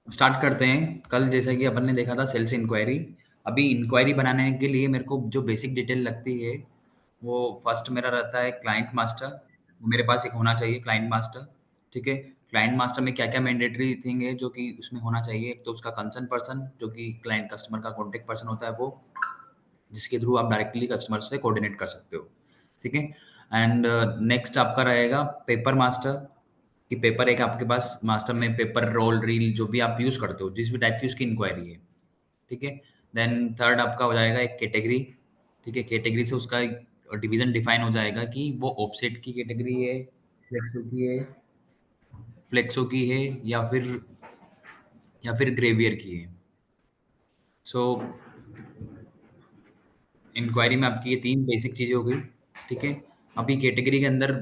Start करते हैं। कल जैसा कि अपन ने देखा था सेल्स इंक्वायरी। अभी इंक्वायरी बनाने के लिए मेरे को जो बेसिक डिटेल लगती है वो फर्स्ट मेरा रहता है क्लाइंट मास्टर। मेरे पास एक होना चाहिए क्लाइंट मास्टर। ठीक है। क्लाइंट मास्टर में क्या क्या मैंडेटरी थिंग है जो कि उसमें होना चाहिए। एक तो उसका कंसर्न पर्सन जो कि क्लाइंट कस्टमर का कॉन्टेक्ट पर्सन होता है वो, जिसके थ्रू आप डायरेक्टली कस्टमर से कोऑर्डिनेट कर सकते हो। ठीक है। एंड नेक्स्ट आपका रहेगा पेपर मास्टर। कि पेपर एक आपके पास मास्टर में पेपर रोल रील जो भी आप यूज करते हो जिस भी टाइप की उसकी इंक्वायरी है। ठीक है। देन थर्ड आपका हो जाएगा एक कैटेगरी। ठीक है। कैटेगरी से उसका डिवीजन डिफाइन हो जाएगा कि वो ऑफसेट की कैटेगरी है, फ्लेक्सो की है, फ्लेक्सो की है या फिर ग्रेवियर की है। सो इंक्वायरी में आपकी ये तीन बेसिक चीज़ें हो गई। ठीक है। अभी कैटेगरी के अंदर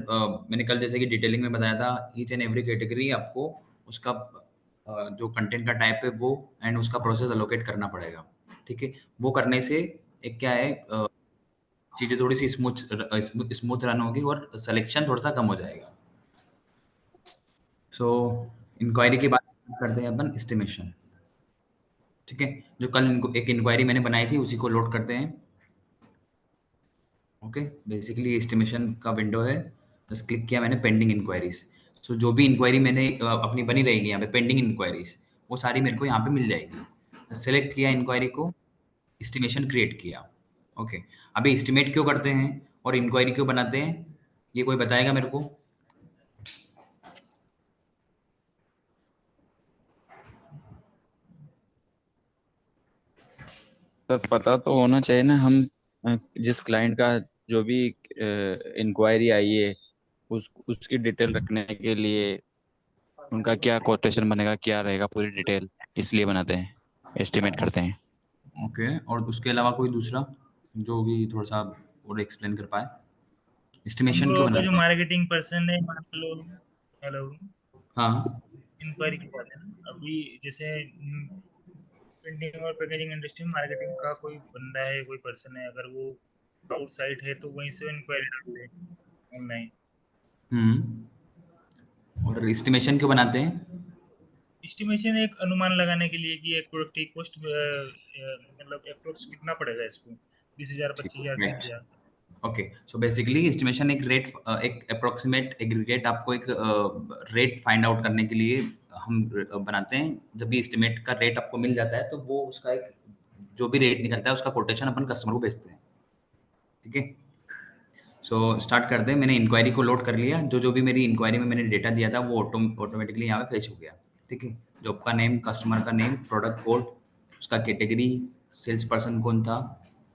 मैंने कल जैसे कि डिटेलिंग में बताया था ईच एंड एवरी कैटेगरी आपको उसका जो कंटेंट का टाइप है वो एंड उसका प्रोसेस अलोकेट करना पड़ेगा। ठीक है। वो करने से एक क्या है चीज़ें थोड़ी सी स्मूथ स्मूथ रन होगी और सिलेक्शन थोड़ा सा कम हो जाएगा। सो इंक्वायरी के बाद करते हैं अपन एस्टिमेशन। ठीक है। जो कल इनको एक इंक्वायरी मैंने बनाई थी उसी को लोड करते हैं। ओके। बेसिकली एस्टिमेशन का विंडो है। बस क्लिक किया मैंने पेंडिंग इंक्वायरीज। सो जो भी इंक्वायरी मैंने अपनी बनी रहेगी यहाँ पे पेंडिंग इंक्वायरीज वो सारी मेरे को यहाँ पे मिल जाएगी। सेलेक्ट किया इंक्वायरी को, एस्टिमेशन क्रिएट किया। ओके। अभी एस्टिमेट क्यों करते हैं और इंक्वायरी क्यों बनाते हैं ये कोई बताएगा मेरे को। सर पता तो होना चाहिए ना। हम जिस क्लाइंट का जो भी इंक्वायरी आई है उसकी डिटेल रखने के लिए उनका क्या कोटेशन बनेगा, क्या रहेगा, पूरी डिटेल इसलिए बनाते हैं, एस्टिमेट करते हैं। ओके। और उसके अलावा कोई दूसरा जो भी थोड़ा सा और एक्सप्लेन कर पाए। हम एस्टिमेशन क्यों लोगों का जो बनाते हैं। मार्केटिंग पर्सन है मान लो। हेलो। हाँ। इंक्वायरी की बात है ना अभी। जैसे प्रिंटिंग और पैकेजिंग इंडस्ट्री में मार्केटिंग का कोई बंदा है, कोई पर्सन है, अगर वो आउटसाइड है तो वहीं से इंक्वायरी डालते हैं ऑनलाइन। और एस्टिमेशन क्यों बनाते हैं। एस्टिमेशन एक अनुमान लगाने के लिए कि एक प्रोडक्ट की कॉस्ट मतलब अप्रोक्स कितना पड़ेगा इसको, 20,000, ठीक 25,000, है। 30,000। ओके। सो बेसिकली एस्टिमेशन एक रेट एक अप्रोक्सीमेट एग्रीगेट आपको एक रेट फाइंड आउट करने के लिए हम बनाते हैं। जब भी एस्टिमेट का रेट आपको मिल जाता है तो वो उसका एक जो भी रेट निकलता है उसका कोटेशन अपन कस्टमर को भेजते हैं। ठीक है। सो स्टार्ट करते हैं। मैंने इंक्वायरी को लोड कर लिया। जो जो भी मेरी इंक्वायरी में मैंने डेटा दिया था वो ऑटोमेटिकली यहाँ पे फेच हो गया। ठीक है। जॉब का नेम, कस्टमर का नेम, प्रोडक्ट कोड, उसका कैटेगरी, सेल्स पर्सन कौन था,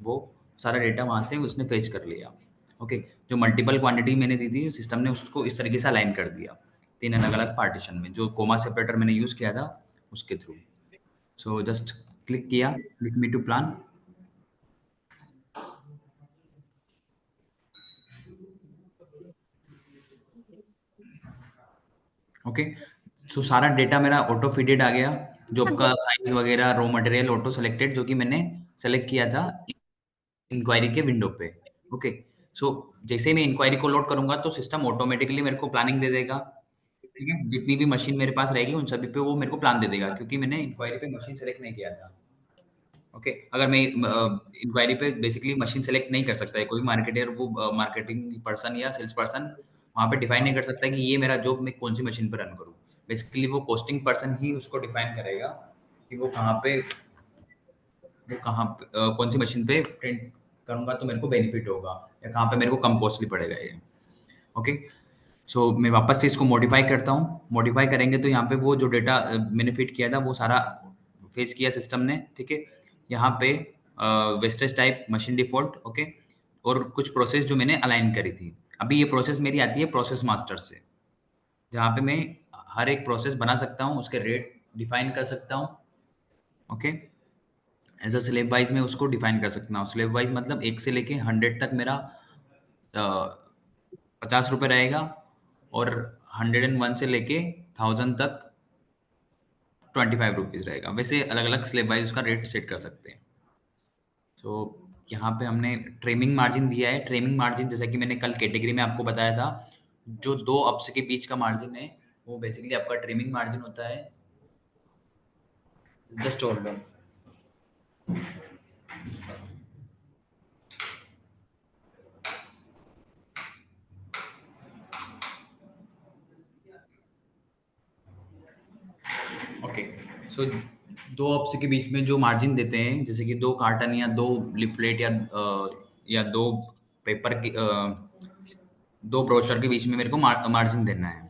वो सारा डेटा वहाँ से उसने फेच कर लिया। ओके। जो मल्टीपल क्वांटिटी मैंने दी थी सिस्टम ने उसको इस तरीके से अलाइन कर दिया तीन अलग अलग पार्टीशन में जो कोमा सेपरेटर मैंने यूज़ किया था उसके थ्रू। सो जस्ट क्लिक किया click me to plan. Okay. So सारा डेटा मेरा ऑटो फीडेड आ गया। जॉब का साइज वगैरह रो मटेरियल ऑटो सेलेक्टेड जो कि मैंने सेलेक्ट किया था इंक्वायरी के विंडो पे। ओके। सो जैसे ही मैं इंक्वायरी को लोड करूंगा तो सिस्टम ऑटोमेटिकली मेरे को प्लानिंग दे देगा। ठीक है। जितनी भी मशीन मेरे पास रहेगी उन सभी पे वो मेरे को प्लान दे देगा क्योंकि मैंने इंक्वायरी पे मशीन सेलेक्ट नहीं किया था। ओके। अगर मैं इंक्वायरी पे बेसिकली मशीन सेलेक्ट नहीं कर सकता है कोई मार्केटर, वो मार्केटिंग पर्सन या सेल्स पर्सन वहाँ पे डिफाइन नहीं कर सकता कि ये मेरा जॉब मैं कौन सी मशीन पर रन करूँ। बेसिकली वो कॉस्टिंग पर्सन ही उसको डिफाइन करेगा कि वो कहाँ पे कौन सी मशीन पे प्रिंट करूँगा तो मेरे को बेनिफिट होगा या कहाँ पे मेरे को कम कॉस्टली पड़ेगा ये। ओके। सो मैं वापस से इसको मॉडिफाई करता हूँ। मॉडिफाई करेंगे तो यहाँ पे वो जो डेटा मैंने फिट किया था वो सारा फेच किया सिस्टम ने। ठीक है। यहाँ पे wastage type machine default. Okay. और कुछ प्रोसेस जो मैंने अलाइन करी थी। अभी ये प्रोसेस मेरी आती है प्रोसेस मास्टर से जहाँ पे मैं हर एक प्रोसेस बना सकता हूँ उसके रेट डिफाइन कर सकता हूँ। Okay. As a slab wise में उसको डिफाइन कर सकता हूँ। स्लेब वाइज मतलब 1 से लेके 100 तक मेरा 50 रुपये रहेगा और 101 से लेके 1000 तक 25 रुपीज़ रहेगा। वैसे अलग अलग स्लेब वाइज उसका रेट सेट कर सकते हैं। तो यहाँ पे हमने ट्रेमिंग मार्जिन दिया है। ट्रेमिंग मार्जिन जैसा कि मैंने कल कैटेगरी में आपको बताया था जो दो अप्स के बीच का मार्जिन है वो बेसिकली आपका ट्रिमिंग मार्जिन होता है। Just hold on. ओके, सो दो ऑप्स के बीच में जो मार्जिन देते हैं, जैसे कि दो कार्टन या दो लिफलेट या दो पेपर की दो ब्रोशर के बीच में मेरे को मार्जिन देना है,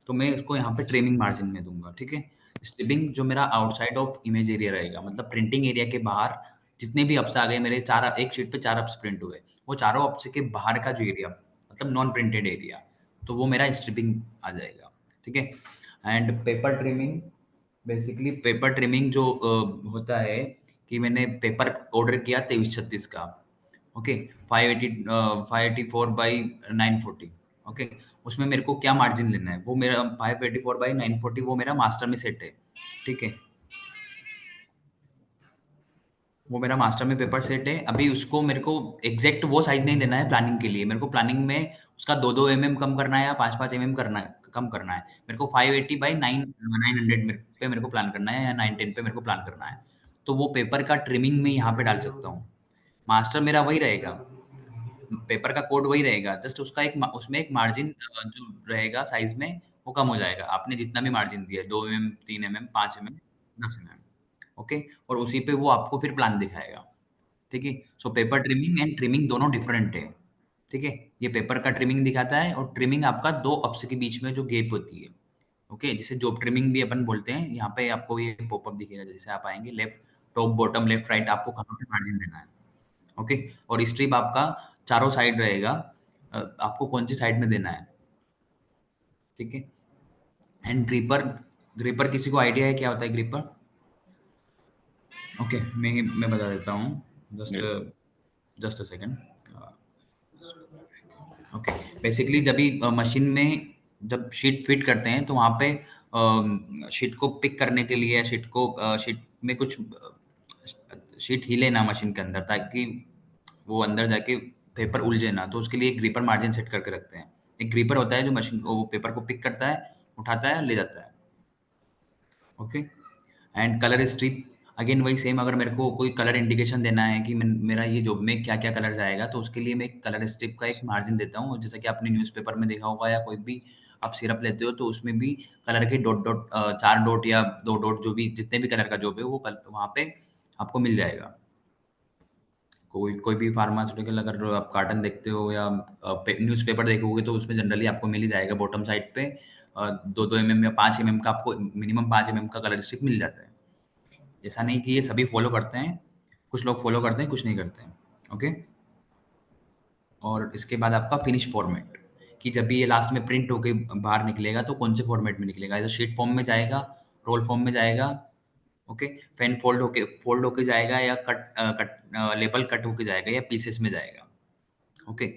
तो मैं उसको यहाँ पे ट्रिमिंग मार्जिन में दूंगा। ठीक है, स्ट्रिपिंग जो मेरा आउटसाइड ऑफ इमेज एरिया रहेगा, मतलब प्रिंटिंग एरिया के बाहर जितने भी अप्स आ गए मेरे, चार एक शीट पे 4 अप्स प्रिंट हुए, वो चारों अप्स के बाहर का जो एरिया, मतलब नॉन प्रिंटेड एरिया, तो वो मेरा स्ट्रिपिंग आ जाएगा। ठीक है, and paper trimming, basically paper trimming जो होता है कि मैंने पेपर ऑर्डर किया 2336 का, ओके, 584 बाई 940, ओके, उसमें मेरे को क्या मार्जिन लेना है, वो मेरा 584 बाई 940 वो मेरा मास्टर में सेट है। ठीक है, वो मेरा मास्टर में पेपर सेट है। अभी उसको मेरे को एग्जैक्ट वो साइज नहीं लेना है प्लानिंग के लिए, मेरे को प्लानिंग में उसका 2-2 कम करना है या 5-5 करना है, कम करना है। मेरे को 580 बाई 900 पे मेरे को प्लान करना है, या 910 पे मेरे को प्लान करना है। तो वो पेपर का ट्रिमिंग में यहाँ पे डाल सकता हूँ। मास्टर मेरा वही रहेगा, पेपर का कोड वही रहेगा, जस्ट उसका उसमें एक मार्जिन जो रहेगा साइज में, वो कम हो जाएगा। आपने जितना भी मार्जिन दिया है, 2 3 5 10 ओके, और उसी पे वो आपको फिर प्लान दिखाएगा। ठीक है, so paper trimming and trimming दोनों डिफरेंट है। ठीक है, ये पेपर का ट्रिमिंग दिखाता है, और ट्रिमिंग आपका दो अप्स के बीच में जो गैप होती है, ओके, जिसे जॉब ट्रिमिंग भी अपन बोलते हैं। यहाँ पे आपको ये पॉपअप दिखेगा, जैसे आप आएंगे left, top bottom left right, आपको कहाँ पे मार्जिन देना है। ओके, और स्ट्रिप आपका चारों साइड रहेगा, आपको कौन सी साइड में देना है। ठीक है, एंड ग्रीपर, ग्रीपर किसी को आइडिया है क्या होता है ग्रीपर? ओके, मैं बता देता हूँ, just Yes. Just a second. Okay, basically जब भी मशीन में जब शीट फिट करते हैं, तो वहाँ पे शीट को पिक करने के लिए, या शीट में कुछ शीट हिले ना मशीन के अंदर, ताकि वो अंदर जाके पेपर उलझे ना, तो उसके लिए एक ग्रीपर मार्जिन सेट करके रखते हैं। एक ग्रीपर होता है जो मशीन को, वो पेपर को पिक करता है, उठाता है, ले जाता है। Okay, and colour strip, again वही सेम, अगर मेरे को कोई कलर इंडिकेशन देना है कि मेरा ये जॉब में क्या क्या कलर जाएगा, तो उसके लिए मैं एक कलर स्ट्रिप का एक मार्जिन देता हूँ। जैसा कि आपने न्यूज़पेपर में देखा होगा, या कोई भी आप सिरप लेते हो, तो उसमें भी कलर के डॉट डॉट 4 डॉट या 2 डॉट, जो भी जितने भी कलर का जॉब है, वो वहाँ पे आपको मिल जाएगा। कोई कोई भी फार्मास्यूटिकल अगर आप कार्टन देखते हो, या न्यूज़पेपर देखोगे, तो उसमें जनरली आपको मिल ही जाएगा बॉटम साइड पे 2-2 या 5 का, आपको मिनिमम 5 का कलर स्ट्रिप मिल जाता है। ऐसा नहीं कि ये सभी फॉलो करते हैं, कुछ लोग फॉलो करते हैं, कुछ नहीं करते हैं। ओके, और इसके बाद आपका फिनिश फॉर्मेट, कि जब भी ये लास्ट में प्रिंट होके बाहर निकलेगा, तो कौन से फॉर्मेट में निकलेगा, ऐसे शीट फॉर्म में जाएगा, रोल फॉर्म में जाएगा, ओके, पेन फोल्ड होके जाएगा, या लेबल कट होके जाएगा, या पीसेस में जाएगा। ओके,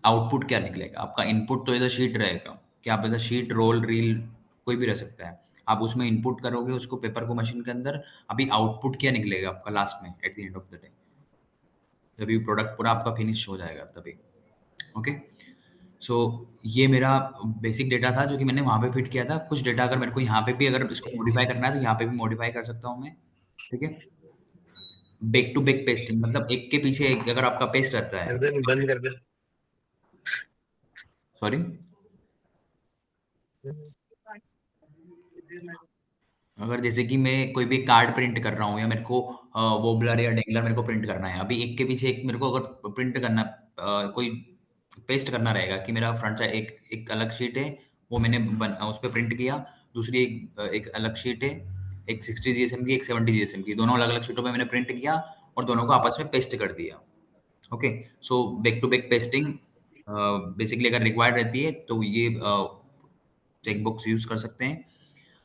आउटपुट क्या निकलेगा आपका, इनपुट तो इधर शीट रहेगा, कि आप इधर शीट, रोल, रील, कोई भी रह सकता है। आप उसमें इनपुट करोगे उसको, पेपर को मशीन के अंदर। अभी आउटपुट क्या निकलेगा आपका लास्ट में, at the end of the day, जब ये प्रोडक्ट पूरा आपका फिनिश हो जाएगा तभी। ओके, सो ये मेरा बेसिक डेटा था, जो कि मैंने वहाँ पे फिट किया था। कुछ डेटा अगर मेरे को यहाँ पे भी अगर इसको मॉडिफाई करना है, तो यहाँ पे भी मॉडिफाई कर सकता हूँ मैं। ठीक है, बैक टू बैक पेस्टिंग, मतलब एक के पीछे एक अगर आपका पेस्ट रहता है। गर्दन बंद कर दे। सॉरी, अगर जैसे कि मैं कोई भी कार्ड प्रिंट कर रहा हूँ, या मेरे को वोबलर या डेंगलर मेरे को प्रिंट करना है, अभी एक के पीछे एक मेरे को अगर प्रिंट करना, कोई पेस्ट करना रहेगा, कि मेरा फ्रंट साइड एक एक अलग शीट है, वो मैंने उस पर प्रिंट किया, दूसरी एक अलग शीट है, एक 60 जीएसएम की, एक 70 जीएसएम की, दोनों अलग अलग शीटों पे मैंने प्रिंट किया, और दोनों को आपस में पेस्ट कर दिया। Okay, so back to back pasting basically अगर रिक्वायर्ड रहती है, तो ये चेक बॉक्स यूज कर सकते हैं।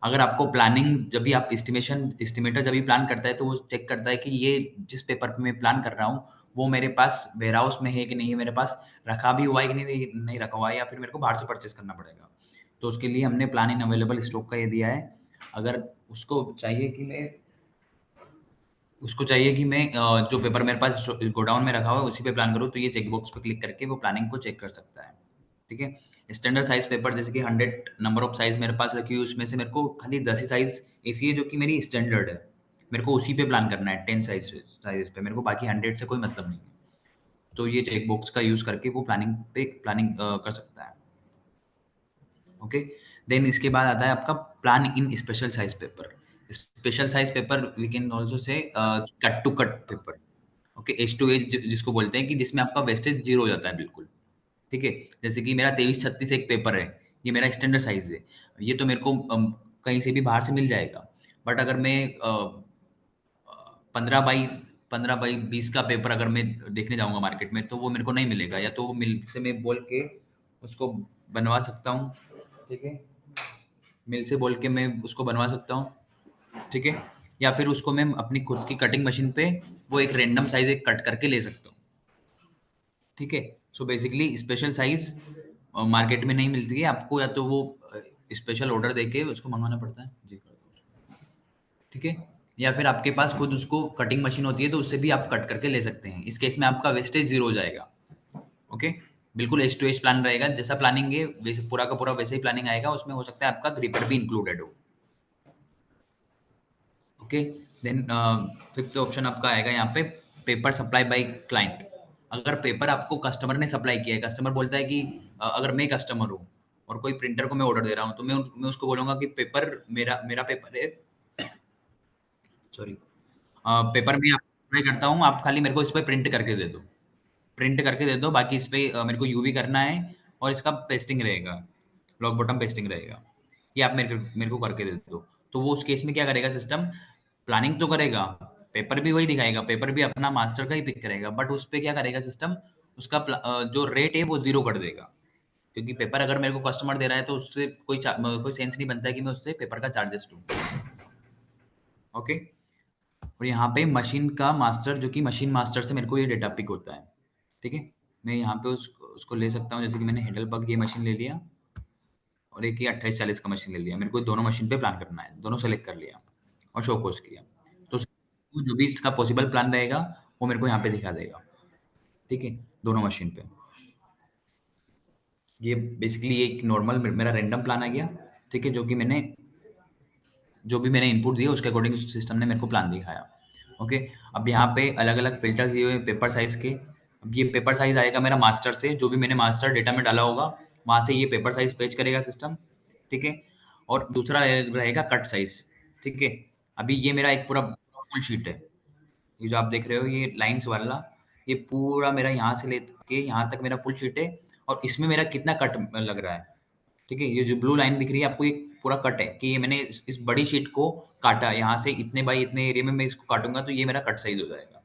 अगर आपको प्लानिंग, जब भी आप एस्टिमेटर जब भी प्लान करता है, तो वो चेक करता है कि ये जिस पेपर पे मैं प्लान कर रहा हूँ, वो मेरे पास वेयर हाउस में है कि नहीं है, मेरे पास रखा भी हुआ है कि नहीं नहीं रखा हुआ है, या फिर मेरे को बाहर से परचेस करना पड़ेगा। तो उसके लिए हमने प्लान इन अवेलेबल स्टॉक का ये दिया है। अगर उसको चाहिए कि मैं जो पेपर मेरे पास गोडाउन में रखा हुआ है उसी पे प्लान करूँ, तो ये चेक बॉक्स पे क्लिक करके वो प्लानिंग को चेक कर सकता है। ठीक है, स्टैंडर्ड साइज पेपर, जैसे कि 100 नंबर ऑफ साइज मेरे पास रखी हुई, उसमें से मेरे को खाली 10 ही साइज ऐसी है जो कि मेरी स्टैंडर्ड है। मेरे को उसी पे प्लान करना है 10 साइजेस पे, मेरे को बाकी 100 से कोई मतलब नहीं है। तो ये चेक बॉक्स का यूज़ करके वो प्लानिंग कर सकता है। ओके, देन इसके बाद आता है आपका plan in special size paper. Special size paper we can also say cut to cut paper. Okay, edge to edge जिसको बोलते हैं, कि जिसमें आपका वेस्टेज जीरो हो जाता है बिल्कुल। ठीक है, जैसे कि मेरा 23-36 एक पेपर है, ये मेरा स्टैंडर्ड साइज है, ये तो मेरे को कहीं से भी बाहर से मिल जाएगा। बट अगर मैं 15 बाई 20 का पेपर अगर मैं देखने जाऊंगा मार्केट में, तो वो मेरे को नहीं मिलेगा, या तो वो मिल से मैं बोल के उसको बनवा सकता हूँ। ठीक है, मिल से बोल के मैं उसको बनवा सकता हूँ। ठीक है, या फिर उसको मैं अपनी खुद की कटिंग मशीन पे वो एक रैंडम साइज एक कट करके ले सकता हूँ। ठीक है, so basically special size market में नहीं मिलती है आपको, या तो वो स्पेशल ऑर्डर देके उसको मंगवाना पड़ता है जी। ठीक है, या फिर आपके पास खुद उसको कटिंग मशीन होती है, तो उससे भी आप कट करके ले सकते हैं। इस केस में आपका वेस्टेज जीरो हो जाएगा। ओके, बिल्कुल एज टू एज प्लान रहेगा, जैसा प्लानिंग है वैसे पूरा का पूरा वैसे ही प्लानिंग आएगा, उसमें हो सकता है आपका ग्रिपर भी इंक्लूडेड हो। ओके, देन फिफ्थ ऑप्शन आपका आएगा यहाँ पे, पेपर सप्लाई बाय क्लाइंट। अगर पेपर आपको कस्टमर ने सप्लाई किया है, कस्टमर बोलता है कि अगर मैं कस्टमर हूँ और कोई प्रिंटर को मैं ऑर्डर दे रहा हूँ, तो मैं उसको बोलूँगा कि पेपर मेरा मेरा पेपर है, सॉरी, पेपर मैं आपको सप्लाई करता हूँ, आप खाली मेरे को इस पे प्रिंट करके दे दो, प्रिंट करके दे दो, बाकी इस पे मेरे को यूवी करना है, और इसका पेस्टिंग रहेगा, ब्लॉक बॉटम पेस्टिंग रहेगा, ये आप मेरे को करके दे दो। तो वो उस केस में क्या करेगा सिस्टम, प्लानिंग तो करेगा, पेपर भी वही दिखाएगा, पेपर भी अपना मास्टर का ही पिक करेगा, बट उस पे क्या करेगा सिस्टम, उसका जो रेट है वो जीरो कर देगा। क्योंकि पेपर अगर मेरे को कस्टमर दे रहा है, तो उससे कोई सेंस नहीं बनता है कि मैं उससे पेपर का चार्जेस लूँ। ओके, और यहाँ पे मशीन का मास्टर, जो कि मशीन मास्टर से मेरे को ये डेटा पिक होता है। ठीक है, मैं यहाँ पे उसको ले सकता हूँ, जैसे कि मैंने हेडलबग ये मशीन ले लिया, और एक ये 2840 का मशीन ले लिया, मेरे को दोनों मशीन पे प्लान करना है, दोनों सेलेक्ट कर लिया और शो कोर्स किया। तो जो भी इसका पॉसिबल प्लान रहेगा वो मेरे को यहाँ पे दिखा देगा। ठीक है, दोनों मशीन पे ये बेसिकली एक नॉर्मल मेरा रैंडम प्लान आ गया। ठीक है, जो भी मैंने इनपुट दिया उसके अकॉर्डिंग सिस्टम ने मेरे को प्लान दिखाया। ओके, अब यहाँ पे अलग अलग फिल्टर्स दिए हुए पेपर साइज के। अब ये पेपर साइज आएगा मेरा मास्टर से, जो भी मैंने मास्टर डेटा में डाला होगा वहाँ से ये पेपर साइज फेच करेगा सिस्टम। ठीक है, और दूसरा रहेगा कट साइज। ठीक है, अभी ये मेरा एक पूरा फुल शीट है, ये जो आप देख रहे हो ये लाइंस वाला, ये पूरा मेरा यहाँ से लेके यहाँ तक मेरा फुल शीट है, और इसमें मेरा कितना कट लग रहा है। ठीक है, ये जो ब्लू लाइन दिख रही है आपको, एक पूरा कट है, कि ये मैंने इस बड़ी शीट को काटा, यहाँ से इतने बाई इतने एरिया में मैं इसको काटूंगा, तो ये मेरा कट साइज हो जाएगा।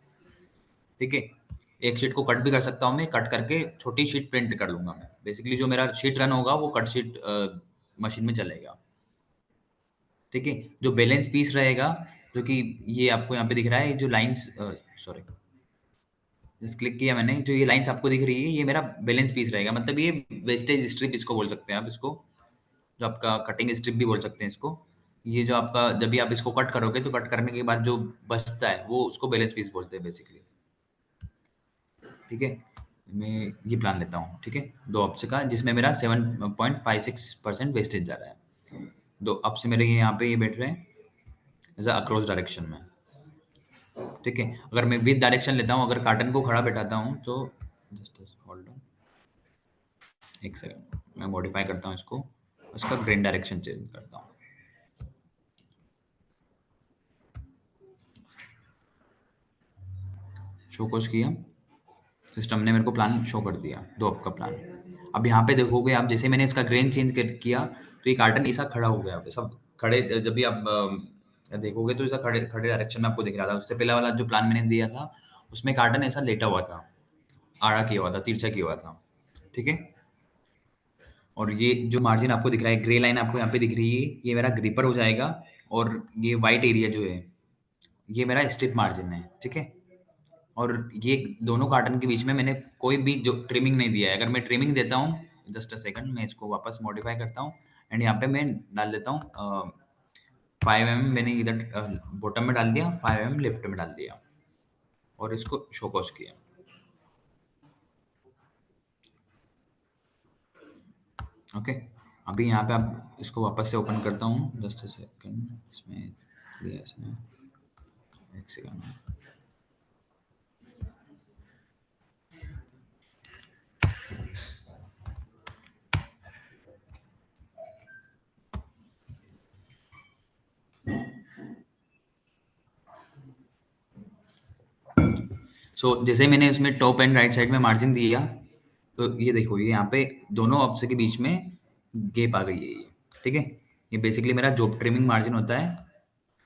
ठीक है, एक शीट को कट भी कर सकता हूँ मैं, कट करके छोटी शीट प्रिंट कर लूंगा मैं, बेसिकली जो मेरा शीट रन होगा वो कट शीट मशीन में चलेगा। ठीक है, जो बैलेंस पीस रहेगा, जो कि ये आपको यहाँ पे दिख रहा है, जो लाइंस, सॉरी, जस्ट क्लिक किया मैंने, जो ये लाइंस आपको दिख रही है ये मेरा बैलेंस पीस रहेगा, मतलब ये वेस्टेज स्ट्रिप इसको बोल सकते हैं आप, इसको जो आपका कटिंग स्ट्रिप भी बोल सकते हैं इसको। ये जो आपका जब भी आप इसको कट करोगे, तो कट करने के बाद जो बचता है वो उसको बैलेंस पीस बोलते हैं बेसिकली। ठीक है, मैं ये प्लान लेता हूँ। ठीक है, 2 ऑप्शन का, जिसमें मेरा 7.56% वेस्टेज जा रहा है। दो अब से मेरे ये यहाँ पे ये बैठ रहे हैं एज अक्रॉस डायरेक्शन में। ठीक है, अगर मैं विद डायरेक्शन लेता हूँ, अगर कार्टन को खड़ा बैठाता हूँ, तो जस्ट होल्ड ऑन, एक सेकंड, मैं मॉडिफाई करता हूँ इसको, उसका ग्रेन डायरेक्शन चेंज करता हूँ। शो कोर्स किया, सिस्टम ने मेरे को प्लान शो कर दिया, 2 का प्लान। अब यहाँ पे देखोगे आप, जैसे मैंने इसका ग्रेन चेंज किया, तो ये कार्टन ऐसा खड़ा हो गया, सब खड़े, जब भी आप देखोगे तो ऐसा खड़े खड़े डायरेक्शन में आपको दिख रहा था। उससे पहले वाला जो प्लान मैंने दिया था, उसमें कार्टन ऐसा लेटा हुआ था, आड़ा किया हुआ था, तिरछा किया हुआ था। ठीक है, और ये जो मार्जिन आपको दिख रहा है, ग्रे लाइन आपको यहाँ पे दिख रही है, ये मेरा ग्रिपर हो जाएगा, और ये वाइट एरिया जो है ये मेरा स्ट्रिप मार्जिन है। ठीक है, और ये दोनों कार्टन के बीच में मैंने कोई भी जो ट्रिमिंग नहीं दिया है। अगर मैं ट्रिमिंग देता हूँ, जस्ट अ सेकंड, मैं इसको वापस मॉडिफाई करता हूँ, एंड यहाँ पे मैं डाल देता हूँ 5 mm, मैंने इधर बॉटम में डाल दिया, 5 mm लेफ्ट में डाल दिया, और इसको शो कॉस किया। ओके, अभी यहाँ पे आप इसको वापस से ओपन करता हूँ, जस्ट अ सेकंड, इसमें इसमें एक सेकंड। जैसे मैंने उसमें टॉप एंड राइट साइड में मार्जिन दिया, तो ये देखो, ये यहाँ पे दोनों ऑप्शन के बीच में गैप आ गई है ये, ठीक है। ये बेसिकली मेरा जॉब ट्रिमिंग मार्जिन होता है,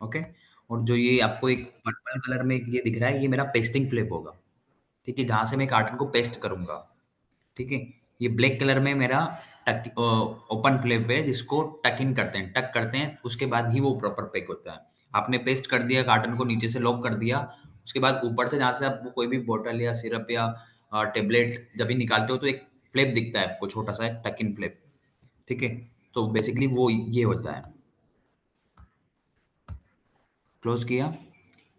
ओके। और जो ये आपको एक पर्पल कलर में ये दिख रहा है, ये मेरा पेस्टिंग फ्लिप होगा, ठीक है, जहाँ से मैं कार्टन को पेस्ट करूंगा, ठीक है। ये ब्लैक कलर में मेरा टक ओपन फ्लिप है, जिसको टक इन करते हैं, टक करते हैं, उसके बाद ही वो प्रॉपर पैक होता है। आपने पेस्ट कर दिया कार्टन को, नीचे से लॉक कर दिया, उसके बाद ऊपर से जहाँ से आप कोई भी बोतल या सिरप या टेबलेट जब भी निकालते हो, तो एक फ्लिप दिखता है आपको, छोटा सा टक इन फ्लिप, ठीक है। तो बेसिकली वो ये होता है। क्लोज किया,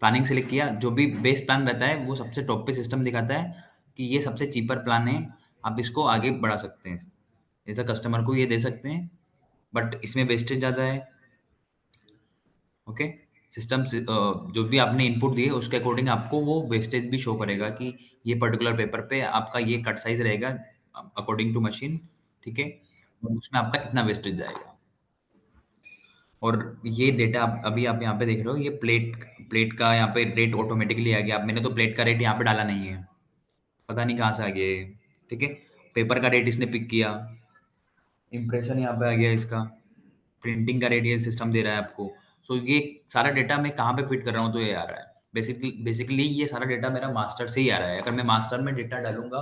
प्लानिंग सेलेक्ट किया, जो भी बेस प्लान रहता है वो सबसे टॉप पे सिस्टम दिखाता है कि ये सबसे चीपर प्लान है, आप इसको आगे बढ़ा सकते हैं, ऐसा कस्टमर को ये दे सकते हैं, बट इसमें वेस्टेज ज़्यादा है, ओके। सिस्टम जो भी आपने इनपुट दिए उसके अकॉर्डिंग आपको वो वेस्टेज भी शो करेगा कि ये पर्टिकुलर पेपर पे आपका ये कट साइज रहेगा अकॉर्डिंग टू मशीन, ठीक है, और उसमें आपका इतना वेस्टेज जाएगा। और ये डेटा अभी आप यहाँ पे देख रहे हो, ये प्लेट प्लेट का यहाँ पे रेट ऑटोमेटिकली आ गया। अब मैंने तो प्लेट का रेट यहाँ पे डाला नहीं है, पता नहीं कहाँ से आ गया ये, ठीक है। पेपर का रेट इसने पिक किया, इम्प्रेशन यहाँ पे आ गया इसका, प्रिंटिंग का रेट ये सिस्टम दे रहा है आपको। ये सारा डेटा मैं कहाँ पे फिट कर रहा हूँ, तो ये आ रहा है। बेसिकली ये सारा डेटा मेरा मास्टर से ही आ रहा है। अगर मैं मास्टर में डेटा डालूंगा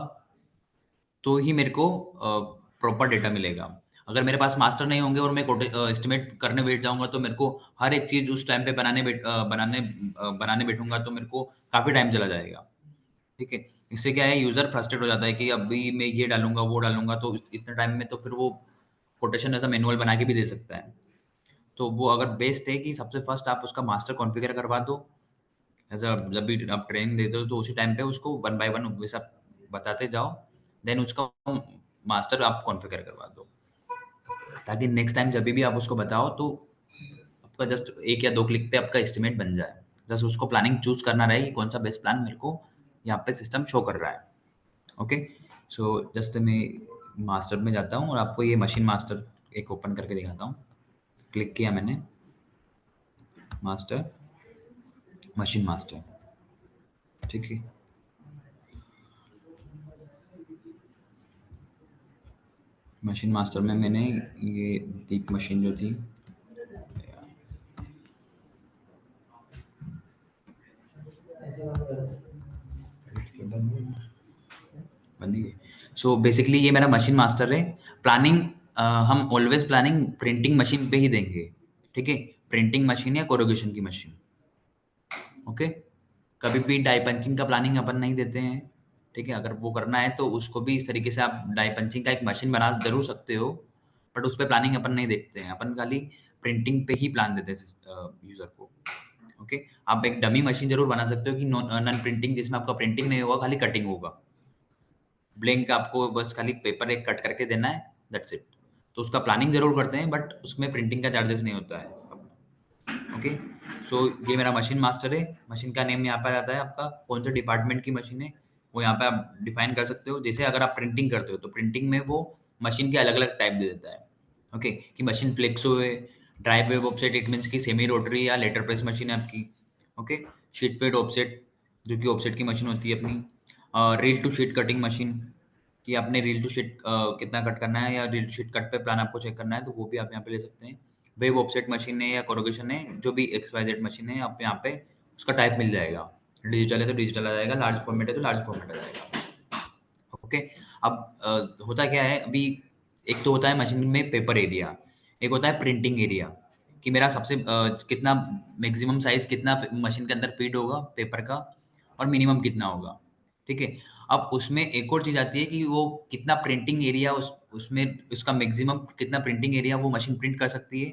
तो ही मेरे को प्रॉपर डेटा मिलेगा। अगर मेरे पास मास्टर नहीं होंगे और मैं एस्टिमेट करने बैठ जाऊंगा, तो मेरे को हर एक चीज उस टाइम पे बनाने बैठूंगा, तो मेरे को काफी टाइम चला जाएगा, ठीक है। इससे क्या है, यूजर फ्रस्ट्रेट हो जाता है कि अभी मैं ये डालूंगा वो डालूंगा, तो इतने टाइम में तो फिर वो कोटेशन ऐसा मैनुअल बना के भी दे सकता है। तो वो अगर बेस्ट है कि सबसे फर्स्ट आप उसका मास्टर कॉन्फ़िगर करवा दो, ऐसा जब भी आप ट्रेनिंग देते हो तो उसी टाइम पे उसको वन बाय वन वैसा बताते जाओ, देन उसका मास्टर आप कॉन्फ़िगर करवा दो, ताकि नेक्स्ट टाइम जब भी आप उसको बताओ तो आपका जस्ट एक या दो क्लिक पे आपका एस्टिमेट बन जाए। बस उसको प्लानिंग चूज करना रहे कि कौन सा बेस्ट प्लान मेरे को यहाँ पे सिस्टम शो कर रहा है, ओके। जस्ट मैं मास्टर में जाता हूँ और आपको ये मशीन मास्टर एक ओपन करके दिखाता हूँ। क्लिक किया मैंने, मास्टर, मशीन मास्टर, ठीक है। मशीन मास्टर में मैंने ये दीप मशीन जो थी, बंदी गई। बेसिकली ये मेरा मशीन मास्टर है। प्लानिंग हम ऑलवेज प्लानिंग प्रिंटिंग मशीन पे ही देंगे, ठीक है। प्रिंटिंग मशीन या कोरोगेशन की मशीन, ओके। कभी भी डाई पंचिंग का प्लानिंग अपन नहीं देते हैं, ठीक है। अगर वो करना है तो उसको भी इस तरीके से आप डाई पंचिंग का एक मशीन बना जरूर सकते हो, बट उस पर प्लानिंग अपन नहीं देखते हैं। अपन खाली प्रिंटिंग पे ही प्लान देते हैं यूजर को, ओके। आप एक डमी मशीन जरूर बना सकते हो कि नॉन प्रिंटिंग, जिसमें आपका प्रिंटिंग नहीं होगा, खाली कटिंग होगा, ब्लैंक, आपको बस खाली पेपर एक कट करके देना है, दैट्स इट। तो उसका प्लानिंग जरूर करते हैं, बट उसमें प्रिंटिंग का चार्जेस नहीं होता है, ओके। ये मेरा मशीन मास्टर है। मशीन का नेम यहाँ पे आ जाता है, आपका कौन से डिपार्टमेंट की मशीन है वो यहाँ पे आप डिफाइन कर सकते हो। जैसे अगर आप प्रिंटिंग करते हो तो प्रिंटिंग में वो मशीन के अलग अलग टाइप दे देता है, ओके। कि मशीन फ्लेक्सो है, dry web offset, it means की सेमी रोटरी या लेटर प्रेस मशीन है आपकी, ओके। शीट फेड ऑफसेट, जो कि ऑफसेट की मशीन होती है अपनी। Reel to sheet cutting machine, कि आपने रील टू शीट कितना कट करना है, या रील टू शीट कट पे प्लान आपको चेक करना है, तो वो भी आप यहाँ पे ले सकते हैं। वेब ऑफसेट मशीन है या कोरोगेशन है, जो भी XYZ मशीन है, आप यहाँ पे उसका टाइप मिल जाएगा। डिजिटल है तो डिजिटल आ जाएगा, लार्ज फॉर्मेट है तो लार्ज फॉर्मेट आ जाएगा, ओके। अब होता क्या है अभी, एक तो होता है मशीन में पेपर एरिया, एक होता है प्रिंटिंग एरिया, कि मेरा सबसे कितना मैक्सिमम साइज कितना मशीन के अंदर फीड होगा पेपर का, और मिनिमम कितना होगा, ठीक है। अब उसमें एक और चीज आती है कि वो कितना प्रिंटिंग एरिया उसमें उसका मैक्सिमम कितना प्रिंटिंग एरिया वो मशीन प्रिंट कर सकती है,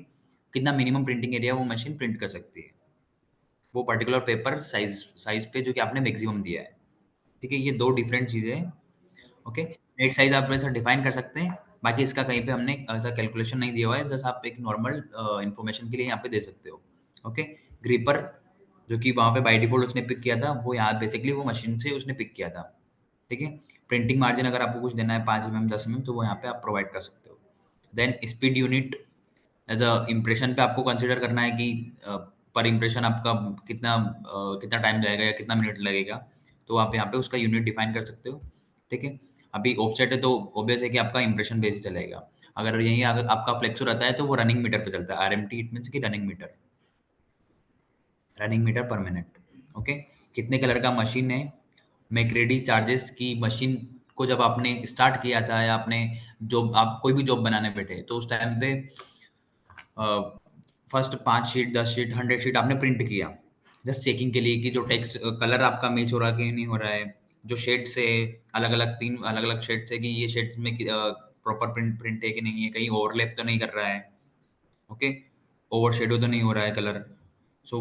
कितना मिनिमम प्रिंटिंग एरिया वो मशीन प्रिंट कर सकती है, वो पर्टिकुलर पेपर साइज साइज पे जो कि आपने मैक्सिमम दिया है, ठीक है। ये दो डिफरेंट चीजें हैं, ओके। एक साइज आप वैसा डिफाइन कर सकते हैं, बाकी इसका कहीं पे हमने ऐसा कैलकुलेशन नहीं दिया हुआ है, जस्ट आप एक नॉर्मल इंफॉर्मेशन के लिए यहाँ पे दे सकते हो, ओके। ग्रीपर जो कि वहाँ पे बाय डिफ़ॉल्ट उसने पिक किया था, वो यहाँ बेसिकली वो मशीन से उसने पिक किया था, ठीक है? प्रिंटिंग मार्जिन अगर आपको कुछ देना है 5 एमएम, 10 एमएम तो वो यहाँ पे आप प्रोवाइड कर सकते हो। Then speed unit as a impression पे आपको कंसीडर करना है कि पर इम्प्रेशन आपका कितना टाइम जाएगा या कितना मिनट लगेगा, तो आप यहाँ पे उसका यूनिट डिफाइन कर सकते हो, ठीक है? अभी ऑफसेट है तो ऑब्वियस है कि आपका इम्प्रेशन बेस ही चलेगा। अगर यहीं अगर आपका फ्लेक्सो रहता है तो वो रनिंग मीटर पे चलता है, आरएमटी इट मीन्स कि रनिंग मीटर पर मिनट, ओके? कितने कलर का मशीन है, मैकरेडी चार्जेस की मशीन को जब आपने स्टार्ट किया था या आपने जॉब आप कोई भी जॉब बनाने बैठे तो उस टाइम पे फर्स्ट 5 शीट, 10 शीट, 100 शीट आपने प्रिंट किया, जस्ट चेकिंग के लिए कि जो टेक्स्ट कलर आपका मैच हो रहा है कि नहीं हो रहा है, जो शेड्स है अलग-अलग 3 अलग-अलग शेड्स है कि ये शेड्स में प्रॉपर प्रिंट प्रिंट है कि नहीं है, कहीं ओवरलैप तो नहीं कर रहा है, ओके? ओवरशैडो तो नहीं हो रहा है कलर। सो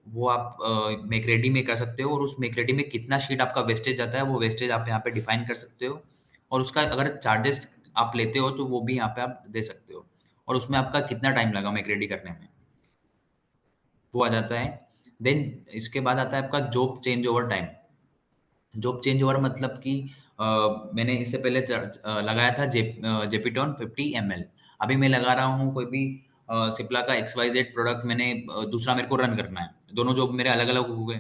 वो आप मेक रेडी में कर सकते हो और उस मेक रेडी में कितना शीट आपका वेस्टेज जाता है, वो वेस्टेज आप यहाँ पे डिफाइन कर सकते हो और उसका अगर चार्जेस आप लेते हो, तो वो भी यहाँ पे आप दे सकते हो और उसमें आपका कितना टाइम लगा मेक रेडी करने में, वो आ जाता है। देन इसके बाद आता है आपका job change over time. Job change over मतलब कि मैंने इससे पहले लगाया था जेपीटॉन 50 ml। अभी मैं लगा रहा हूँ कोई भी सिप्ला का XYZ प्रोडक्ट, मैंने दूसरा मेरे को रन करना है। दोनों जॉब मेरे अलग-अलग हो गए,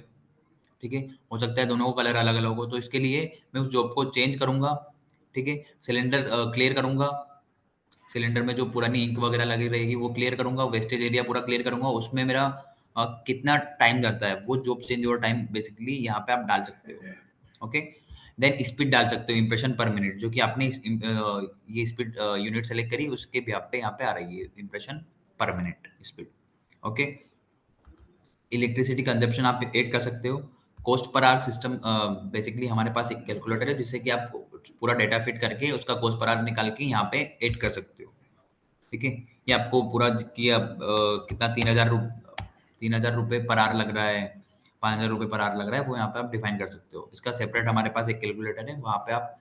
ठीक है? हो सकता है दोनों को कलर अलग-अलग हो, तो इसके लिए मैं उस जॉब को चेंज करूँगा, ठीक है? सिलेंडर क्लियर करूँगा, सिलेंडर में जो पुरानी इंक वगैरह लगी रहेगी वो क्लियर करूँगा, वेस्टेज एरिया पूरा क्लियर करूँगा। उसमें मेरा कितना टाइम जाता है, वो job change over time basically यहाँ पे आप डाल सकते हो, ओके? देन स्पीड डाल सकते हो इंप्रेशन पर मिनट, जो कि आपने ये स्पीड यूनिट सेलेक्ट करी, उसके बेसिस पे यहाँ पे आ रही है इंप्रेशन पर minute speed, okay? Electricity consumption आप ऐड कर सकते हो। Cost per hour system basically हमारे पास एक कैलकुलेटर है जिससे कि आप पूरा डेटा फिट करके उसका कॉस्ट पर आवर निकाल के यहाँ पे ऐड कर सकते हो, ठीक है? ये आपको पूरा कि आप कितना 3000 रुपये पर आवर लग रहा है, 5000 रुपये पर आवर लग रहा है, वो यहाँ पे आप डिफाइन कर सकते हो। इसका सेपरेट हमारे पास एक कैलकुलेटर है, वहाँ पे आप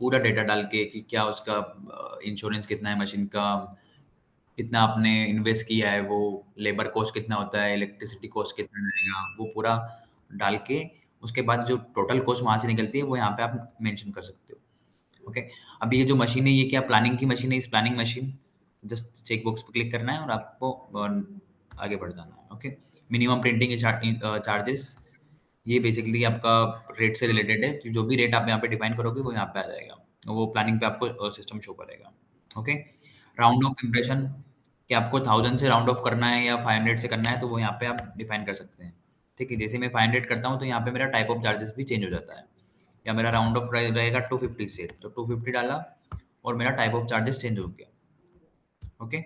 पूरा डेटा डाल के कि क्या उसका इंश्योरेंस कितना है मशीन का, कितना आपने इन्वेस्ट किया है, वो लेबर कॉस्ट कितना होता है, इलेक्ट्रिसिटी कॉस्ट कितना रहेगा, वो पूरा डाल के उसके बाद जो टोटल कॉस्ट वहाँ से निकलती है वो यहाँ पे आप मेंशन कर सकते हो, ओके? अभी ये जो मशीन है ये क्या प्लानिंग की मशीन है, इस planning machine just check box पे क्लिक करना है और आपको आगे बढ़ जाना है, ओके? मिनिमम प्रिंटिंग चार्जेस, ये बेसिकली आपका रेट से रिलेटेड है, कि जो भी रेट आप यहाँ पे डिफाइन करोगे वो यहाँ पे आ जाएगा, वो प्लानिंग पे आपको सिस्टम शो करेगा, ओके? राउंड ऑफ इम्प्रेशन, कि आपको 1000 से राउंड ऑफ करना है या 500 से करना है, तो वो यहाँ पे आप डिफाइन कर सकते हैं, ठीक है? जैसे मैं 500 करता हूँ तो यहाँ पे मेरा टाइप ऑफ चार्जेस भी चेंज हो जाता है, या मेरा राउंड ऑफ रहेगा 250 से, तो 250 डाला और मेरा टाइप ऑफ चार्जेस चेंज हो गया, ओके?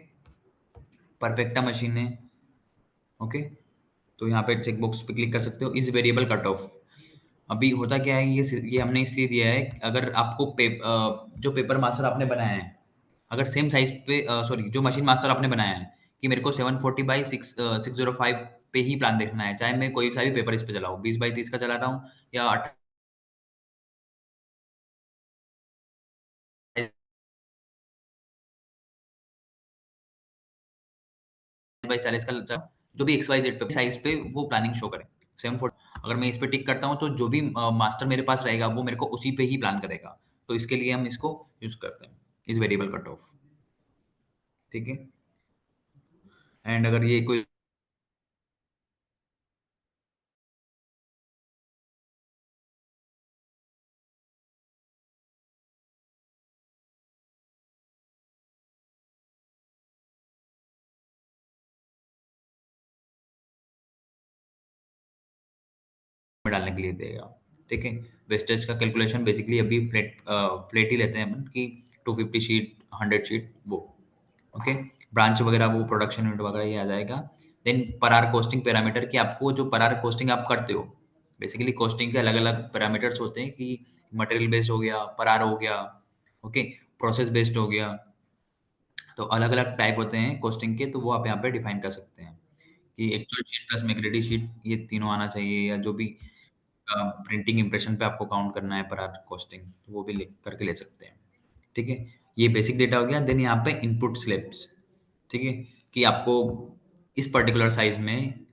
परफेक्टा मशीन है, ओके? तो यहाँ पे चेक बॉक्स पे क्लिक कर सकते हो। इस वेरिएबल कट ऑफ, अभी होता क्या है, ये हमने इसलिए दिया है, अगर आपको जो पेपर मास्टर आपने बनाया है, अगर सेम साइज पे सॉरी जो मशीन मास्टर आपने बनाया है कि मेरे को 740 बाई 605 पे ही प्लान देखना है, चाहे मैं कोई सा भी पेपर इस पे चलाऊँ, 20 बाई 30 का चला रहा हूँ या 28 बाई 40 का चलाऊँ, जो भी एक्स वाई जेड पे साइज पे वो प्लानिंग शो करे। 740 अगर मैं इस पे टिक करता हूँ तो जो भी मास्टर मेरे पास रहेगा वो मेरे को उसी पे ही प्लान करेगा, तो इसके लिए हम इसको यूज करते हैं, इस वेरिएबल कट ऑफ, ठीक है? एंड अगर ये कोई में डालने के लिए देगा, ठीक है? वेस्टेज का कैलकुलेशन बेसिकली अभी फ्लैट ही लेते हैं अपन कि 250 शीट, 100 शीट वो, ओके? ब्रांच वगैरह वो प्रोडक्शन यूनिट वगैरह ये आ जाएगा। Then per hour costing parameter, कि आपको जो पर आवर कॉस्टिंग आप करते हो, बेसिकली कॉस्टिंग के अलग-अलग पैरामीटर्स होते हैं कि मटेरियल बेस्ड हो गया, पर आवर हो गया, ओके? प्रोसेस बेस्ड हो गया, तो अलग-अलग टाइप होते हैं कॉस्टिंग के, तो वो आप यहाँ पे डिफाइन कर सकते हैं कि एक्चुअल शीट प्लस मैक्रेडी शीट ये तीनों आना चाहिए, या जो भी प्रिंटिंग इंप्रेशन पे आपको काउंट करना है पर आवर कॉस्टिंग, तो वो भी लिख करके ले सकते हैं, ठीक है? ये बेसिक डेटा हो गया। देन यहाँ पे इनपुट स्लिप्स, ठीक है? कि आपको इस पर्टिकुलर साइज में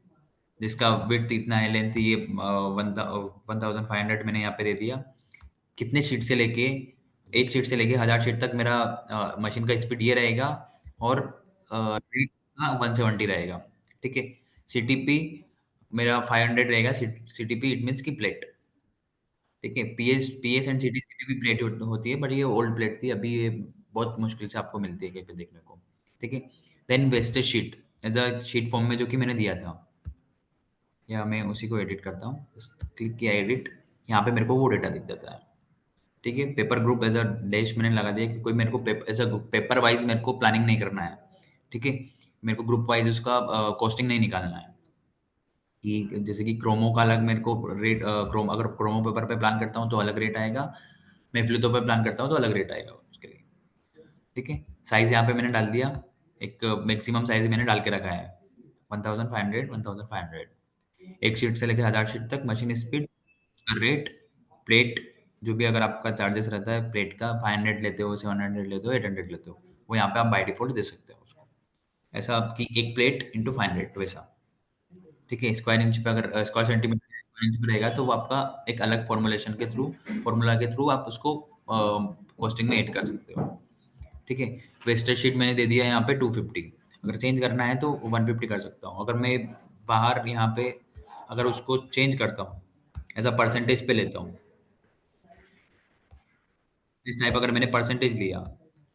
जिसका विड्थ इतना है, लेंथ ये 1500 मैंने यहाँ पे दे दिया। कितने शीट से लेके, एक शीट से लेके 1000 शीट तक मेरा मशीन का स्पीड ये रहेगा, और रेट 170 रहेगा। ठीक है, सीटीपी मेरा 500 रहेगा। सीटीपी इट मीन्स की प्लेट। ठीक है, पीएस एंड सीटीसी भी प्लेट होती है, बट ये ओल्ड प्लेट थी, अभी ये बहुत मुश्किल से आपको मिलती है कहीं पे देखने को। ठीक है, then wastage sheet as a sheet form में जो कि मैंने दिया था, या मैं उसी को एडिट करता हूँ। क्लिक किया एडिट, यहाँ पे मेरे को वो डेटा दिख जाता है। ठीक है, paper group as a dash मैंने लगा दिया कि कोई मेरे को एज अ पेपर वाइज मेरे को प्लानिंग नहीं करना है। ठीक है, मेरे को ग्रुप वाइज उसका कॉस्टिंग नहीं निकालना है, कि जैसे कि क्रोमो का अलग मेरे को रेट, अगर क्रोमो पेपर पे प्लान करता हूँ तो अलग रेट आएगा, मैं फ्लितो पे प्लान करता हूँ तो अलग रेट आएगा उसके लिए। ठीक है, साइज यहाँ पे मैंने डाल दिया, एक मैक्सिमम साइज मैंने डाल के रखा है 1500 1500। एक शीट से लेकर 1000 शीट तक मशीन स्पीड, रेट, प्लेट, जो भी अगर आपका चार्जेस रहता है प्लेट का, 500 लेते हो, 700 लेते हो, 800 लेते हो, वो यहाँ पे आप बाय डिफॉल्ट दे सकते हो उसको। ऐसा आपकी एक प्लेट इंटू 500 वैसा। ठीक है, स्क्वायर इंच पे अगर स्क्वायर सेंटीमीटर स्क्वायर इंच पे रहेगा तो वो आपका एक अलग फॉर्मुलेशन के थ्रू, फॉर्मूला के थ्रू आप उसको कॉस्टिंग में ऐड कर सकते हो। ठीक है, वेस्टेज शीट मैंने दे दिया है यहाँ पे 250। अगर चेंज करना है तो 150 कर सकता हूँ। अगर मैं बाहर यहाँ पे अगर उसको चेंज करता हूँ, एज अ परसेंटेज पे लेता हूँ, इस टाइप अगर मैंने परसेंटेज लिया,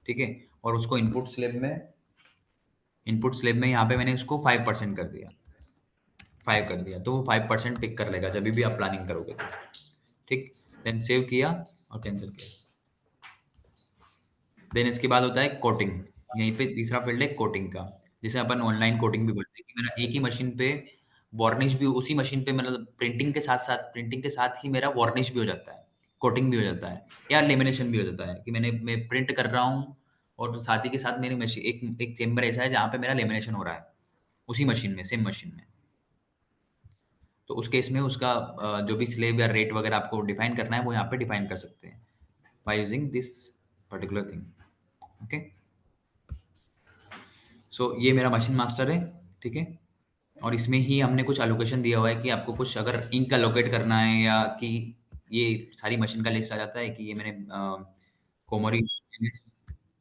ठीक है, और उसको इनपुट स्लैब में यहाँ पे मैंने उसको 5% कर दिया, 5 कर दिया, तो वो 5% पिक कर लेगा जब भी आप प्लानिंग करोगे तो। ठीक, देन सेव किया और कैंसिल किया। देन इसके बाद होता है कोटिंग। यहीं पे तीसरा फील्ड है कोटिंग का, जिसे अपन ऑनलाइन कोटिंग भी बोलते हैं, कि मेरा एक ही मशीन पे वार्निश भी, उसी मशीन पे मतलब प्रिंटिंग के साथ ही मेरा वार्निश भी हो जाता है, कोटिंग भी हो जाता है, या लेमिनेशन भी हो जाता है, कि मैं प्रिंट कर रहा हूँ और साथ ही के साथ मेरी मशीन, एक एक चेम्बर ऐसा है जहाँ पे मेरा लेमिनेशन हो रहा है उसी मशीन में, सेम मशीन में। तो उस केस में उसका जो भी स्लेब या रेट वगैरह आपको डिफाइन करना है वो यहाँ पे डिफाइन कर सकते हैं by using this particular thing. Okay, so ये मेरा मशीन मास्टर है। ठीक है, और इसमें ही हमने कुछ अलोकेशन दिया हुआ है कि आपको कुछ अगर इंक अलोकेट करना है, या कि ये सारी मशीन का लिस्ट आ जाता है कि ये मैंने कोमोरी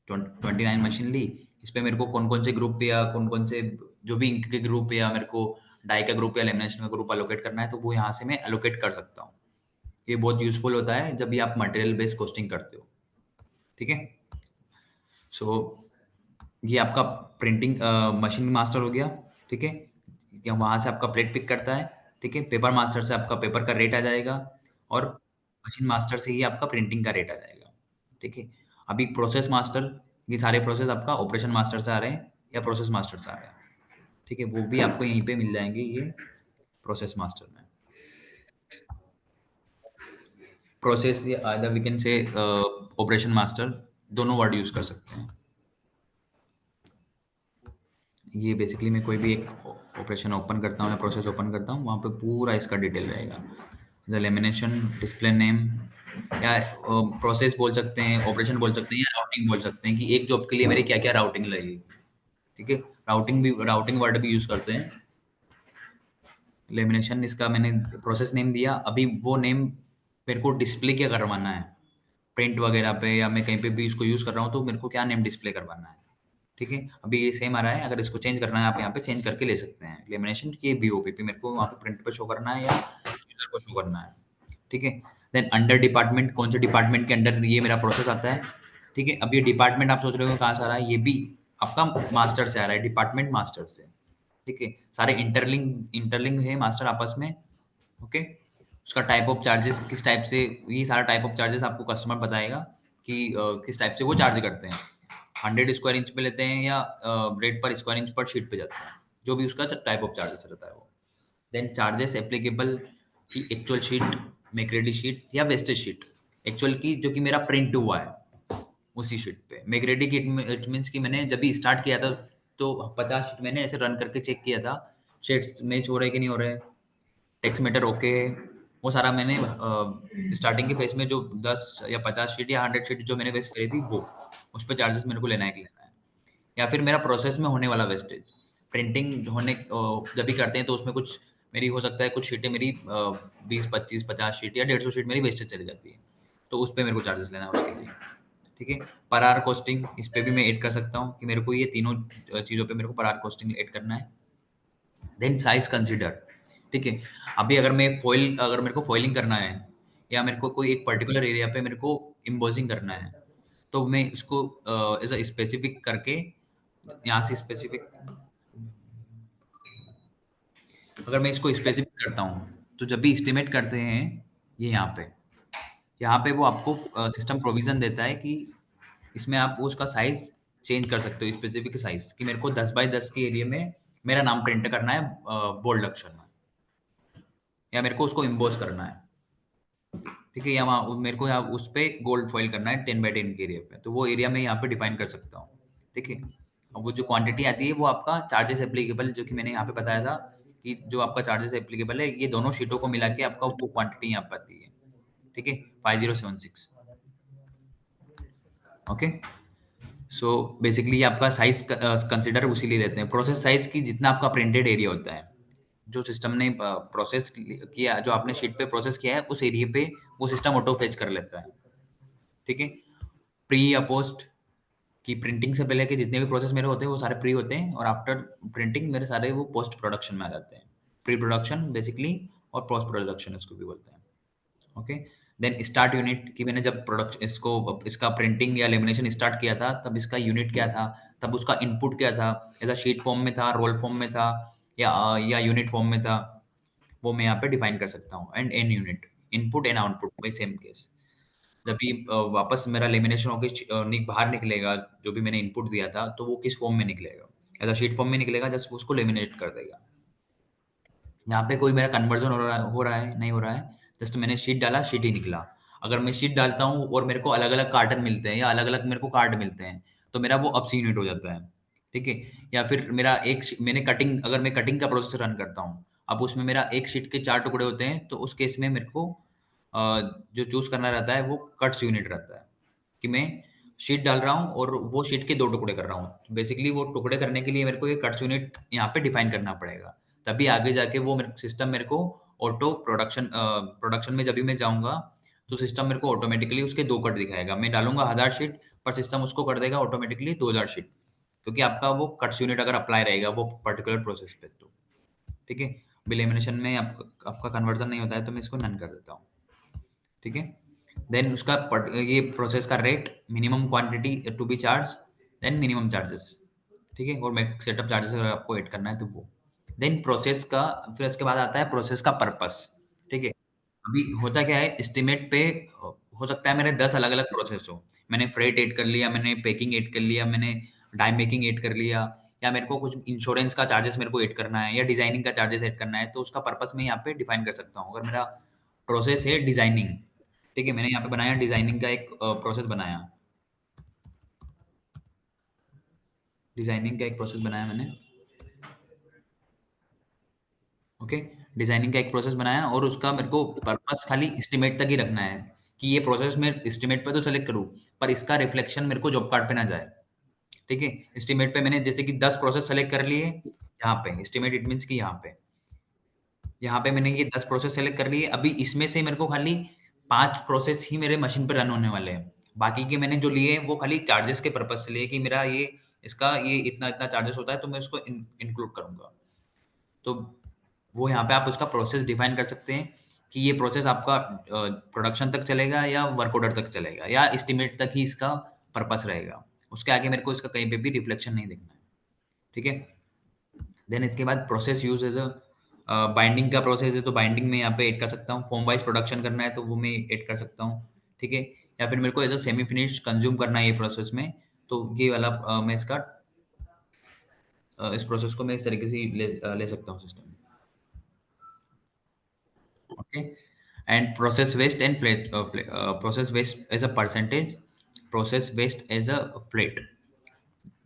29 मशीन ली, इस पे मेरे को कौन कौन से ग्रुप या कौन कौन से जो भी इंक के ग्रुप या मेरे को डाई का ग्रुप या लेमिनेशन का ग्रुप अलोकेट करना है, तो वो यहाँ से मैं अलोकेट कर सकता हूँ। ये बहुत यूजफुल होता है जब भी आप मटेरियल बेस्ड कॉस्टिंग करते हो। ठीक है, सो ये आपका प्रिंटिंग मशीन मास्टर हो गया। ठीक है, या वहाँ से आपका प्लेट पिक करता है। ठीक है, पेपर मास्टर से आपका पेपर का रेट आ जाएगा, और मशीन मास्टर से ही आपका प्रिंटिंग का रेट आ जाएगा। ठीक है, अभी प्रोसेस मास्टर, ये सारे प्रोसेस आपका ऑपरेशन मास्टर से आ रहे हैं या प्रोसेस मास्टर से आ रहे हैं। ठीक है, वो भी आपको यहीं पे मिल जाएंगे, ये प्रोसेस मास्टर में। प्रोसेस या either we can say operation master, दोनों वर्ड यूज कर सकते हैं। ये बेसिकली मैं कोई भी एक ऑपरेशन ओपन करता हूँ या प्रोसेस ओपन करता हूँ, वहाँ पे पूरा इसका डिटेल रहेगा, जैसे लेमिनेशन, डिस्प्ले नेम, या प्रोसेस बोल सकते हैं, ऑपरेशन बोल सकते हैं, या राउटिंग बोल सकते हैं कि एक जॉब के लिए मेरी क्या क्या राउटिंग लगेगी। ठीक है, राउटिंग वर्ड भी यूज करते हैं। लेमिनेशन, इसका मैंने प्रोसेस नेम दिया, अभी वो नेम मेरे को डिस्प्ले क्या करवाना है प्रिंट वगैरह पे, या मैं कहीं पे भी इसको यूज कर रहा हूँ तो मेरे को क्या नेम डिस्प्ले करवाना है। ठीक है, अभी ये सेम आ रहा है, अगर इसको चेंज करना है आप यहाँ पे चेंज करके ले सकते हैं। लेमिनेशन की बीओपी मेरे को वहाँ पे प्रिंट पे शो करना है या यूजर को शो करना है। ठीक है, देन अंडर डिपार्टमेंट, कौन से डिपार्टमेंट के अंडर ये मेरा प्रोसेस आता है। ठीक है, अब ये डिपार्टमेंट आप सोच रहे हो कहाँ से आ रहा है, ये भी आपका मास्टर से आ रहा है, डिपार्टमेंट मास्टर से। ठीक है, सारे इंटरलिंक है मास्टर आपस में। ओके, उसका टाइप ऑफ चार्जेस किस टाइप से, ये सारा टाइप ऑफ चार्जेस आपको कस्टमर बताएगा कि किस टाइप से वो चार्ज करते हैं, 100 स्क्वायर इंच पे लेते हैं या रेट पर स्क्वायर इंच पर शीट पे जाता है, जो भी उसका टाइप ऑफ चार्जेस रहता है वो। देन चार्जेस एप्लीकेबल की एक्चुअल शीट, मेक शीट या वेस्टेज शीट, एक्चुअल की जो कि मेरा प्रिंट हुआ है उसी शीट पे। मेक रेडी की इट मीन्स कि मैंने जब भी स्टार्ट किया था तो 50 शीट मैंने ऐसे रन करके चेक किया था, शेड्स मैच हो रहे कि नहीं हो रहे, टेक्स्ट मैटर ओके है, वो सारा मैंने स्टार्टिंग के फेज में जो 10 या 50 शीट या 100 शीट जो मैंने वेस्ट करी थी, वो उस पर चार्जेस मेरे को लेना है कि लेना है। या फिर मेरा प्रोसेस में होने वाला वेस्टेज, प्रिंटिंग होने जब भी करते हैं तो उसमें कुछ मेरी हो सकता है कुछ शीटें मेरी 20, 25, 50 शीट या 150 शीट मेरी वेस्टेज चली जाती है, तो उस पे मेरे को चार्जेस लेना है उसके लिए। ठीक है, पर आवर कॉस्टिंग इस पे भी मैं ऐड कर सकता हूँ कि मेरे को ये तीनों चीज़ों पे मेरे को पर आवर कॉस्टिंग ऐड करना है। Then size consider. ठीक है, अभी अगर मेरे को फॉइलिंग करना है या मेरे को कोई एक पर्टिकुलर एरिया पे मेरे को एम्बोसिंग करना है, तो मैं इसको एज अ स्पेसिफिक करके यहाँ से स्पेसिफिक, अगर मैं इसको स्पेसिफिक करता हूँ तो जब भी एस्टिमेट करते हैं ये यहाँ पे वो आपको सिस्टम प्रोविजन देता है कि इसमें आप उसका साइज चेंज कर सकते हो, स्पेसिफिक साइज कि मेरे को 10 बाय 10 के एरिया में मेरा नाम प्रिंट करना है बोल्ड अक्षर में, या मेरे को उसको इम्बोस करना है। ठीक है, या वहाँ मेरे को यहाँ उस पे गोल्ड फॉइल करना है 10 बाय 10 के एरिया पे, तो वो एरिया मैं यहाँ पे डिफाइन कर सकता हूँ। ठीक है, अब वो जो क्वांटिटी आती है वो आपका चार्जेस एप्लीकेबल, जो कि मैंने यहाँ पे बताया था कि जो आपका चार्जेस एप्लीकेबल है ये दोनों शीटों को मिला के आपका वो क्वांटिटी यहाँ पे आती है। ठीक है, 5076। ओके, सो बेसिकली आपका साइज कंसिडर उसी लिए लेते हैं, प्रोसेस साइज की जितना आपका प्रिंटेड एरिया होता है, जो सिस्टम ने प्रोसेस किया, जो आपने शीट पे प्रोसेस किया है उस एरिया पे वो सिस्टम ऑटो फेच कर लेता है। ठीक है, प्री या पोस्ट की प्रिंटिंग से पहले के जितने भी प्रोसेस मेरे होते हैं वो सारे प्री होते हैं, और आफ्टर प्रिंटिंग मेरे सारे वो पोस्ट प्रोडक्शन में आ जाते हैं। प्री प्रोडक्शन बेसिकली और पोस्ट प्रोडक्शन इसको भी बोलते हैं। ओके, देन स्टार्ट यूनिट की मैंने जब प्रोडक्शन इसका प्रिंटिंग या लेमिनेशन स्टार्ट किया था तब इसका यूनिट क्या था, तब उसका इनपुट क्या था, ऐसा शीट फॉर्म में था, रोल फॉर्म में था, या यूनिट फॉर्म में था, वो मैं यहाँ पे डिफाइन कर सकता हूँ। And an unit, input and output by same case. जब भी वापस मेरा लेमिनेशन होकर बाहर निकलेगा, जो भी मैंने इनपुट दिया था तो वो किस फॉर्म में निकलेगा, ऐसा शीट फॉर्म में निकलेगा, जस्ट उसको लेमिनेट कर देगा। यहाँ पे कोई मेरा कन्वर्जन हो रहा है नहीं हो रहा है, जस्ट मैंने शीट डाला, शीट ही निकला। अगर मैं शीट डालता हूँ और मेरे को अलग अलग कार्टन मिलते हैं या अलग अलग मेरे को कार्ड मिलते हैं, तो मेरा वो अपस यूनिट हो जाता है। ठीक है, या फिर मेरा मैंने कटिंग, अगर मैं कटिंग का प्रोसेस रन करता हूँ, अब उसमें मेरा एक शीट के 4 टुकड़े होते हैं, तो उस केस में मेरे को जो चूज करना रहता है वो कट्स यूनिट रहता है, कि मैं शीट डाल रहा हूँ और वो शीट के 2 टुकड़े कर रहा हूँ। बेसिकली वो टुकड़े करने के लिए मेरे को ये कट्स यूनिट यहाँ पे डिफाइन करना पड़ेगा, तभी आगे जाके वो सिस्टम मेरे को ऑटो प्रोडक्शन में जब भी मैं जाऊँगा तो सिस्टम मेरे को ऑटोमेटिकली उसके 2 कट दिखाएगा। मैं डालूँगा 1000 शीट, पर सिस्टम उसको कर देगा ऑटोमेटिकली 2000 शीट, क्योंकि आपका वो कट्स यूनिट अगर अप्लाई रहेगा वो पर्टिकुलर प्रोसेस पे तो। ठीक है, अभी लेमिनेशन में आपका कन्वर्जन नहीं होता है तो मैं इसको नन कर देता हूँ। ठीक है, देन उसका ये प्रोसेस का rate, minimum quantity to be charge, then minimum charges. ठीक है, और मैं सेटअप चार्जेस अगर आपको ऐड करना है तो वो, देन प्रोसेस का, फिर उसके बाद आता है प्रोसेस का पर्पस। ठीक है, अभी होता क्या है, एस्टिमेट पे हो सकता है मेरे 10 अलग अलग प्रोसेस हो, मैंने फ्रेट ऐड कर लिया, मैंने पैकिंग ऐड कर लिया, मैंने डाई मेकिंग ऐड कर लिया, या मेरे को कुछ इंश्योरेंस का चार्जेस मेरे को ऐड करना है या डिजाइनिंग का चार्जेस ऐड करना है, तो उसका पर्पस मैं यहाँ पे डिफाइन कर सकता हूँ। अगर मेरा प्रोसेस है डिजाइनिंग, ठीक है, मैंने यहाँ पे बनाया डिजाइनिंग का एक प्रोसेस बनाया, डिजाइनिंग का एक प्रोसेस बनाया मैंने। ओके, डिजाइनिंग का एक प्रोसेस बनाया और उसका मेरे को पर्पस खाली एस्टिमेट तक ही रखना है, कि ये प्रोसेस मैं एस्टिमेट पे तो सेलेक्ट करूँ, पर इसका रिफ्लेक्शन मेरे को जॉब कार्ड पे ना जाए। ठीक है, एस्टिमेट पे मैंने जैसे कि 10 प्रोसेस सेलेक्ट कर लिए, यहाँ पे एस्टिमेट इट मीन्स कि यहाँ पे मैंने ये 10 प्रोसेस सेलेक्ट कर लिए। अभी इसमें से मेरे को खाली 5 प्रोसेस ही मेरे मशीन पे रन होने वाले हैं, बाकी के मैंने जो लिए वो खाली चार्जेस के पर्पज से लिए, कि मेरा ये इतना इतना चार्जेस होता है तो मैं उसको इंक्लूड करूंगा। तो वो यहाँ पे आप उसका प्रोसेस डिफाइन कर सकते हैं कि ये प्रोसेस आपका प्रोडक्शन तक चलेगा या वर्क ऑर्डर तक चलेगा या एस्टिमेट तक ही इसका पर्पस रहेगा, उसके आगे मेरे को इसका कहीं पे भी रिफ्लेक्शन नहीं देखना है। ठीक है, देन इसके बाद process use as a binding का प्रोसेस है, तो बाइंडिंग में यहाँ पे ऐड कर सकता हूँ, फॉर्म वाइज प्रोडक्शन करना है तो वो मैं ऐड कर सकता हूँ। ठीक है, या फिर मेरे को as a semi finish consume करना है ये प्रोसेस में, तो ये वाला मैं इस प्रोसेस को मैं इस तरीके से ले सकता हूँ सिस्टम में। Okay, and process waste and flat, process waste as a percentage, process waste as a flat,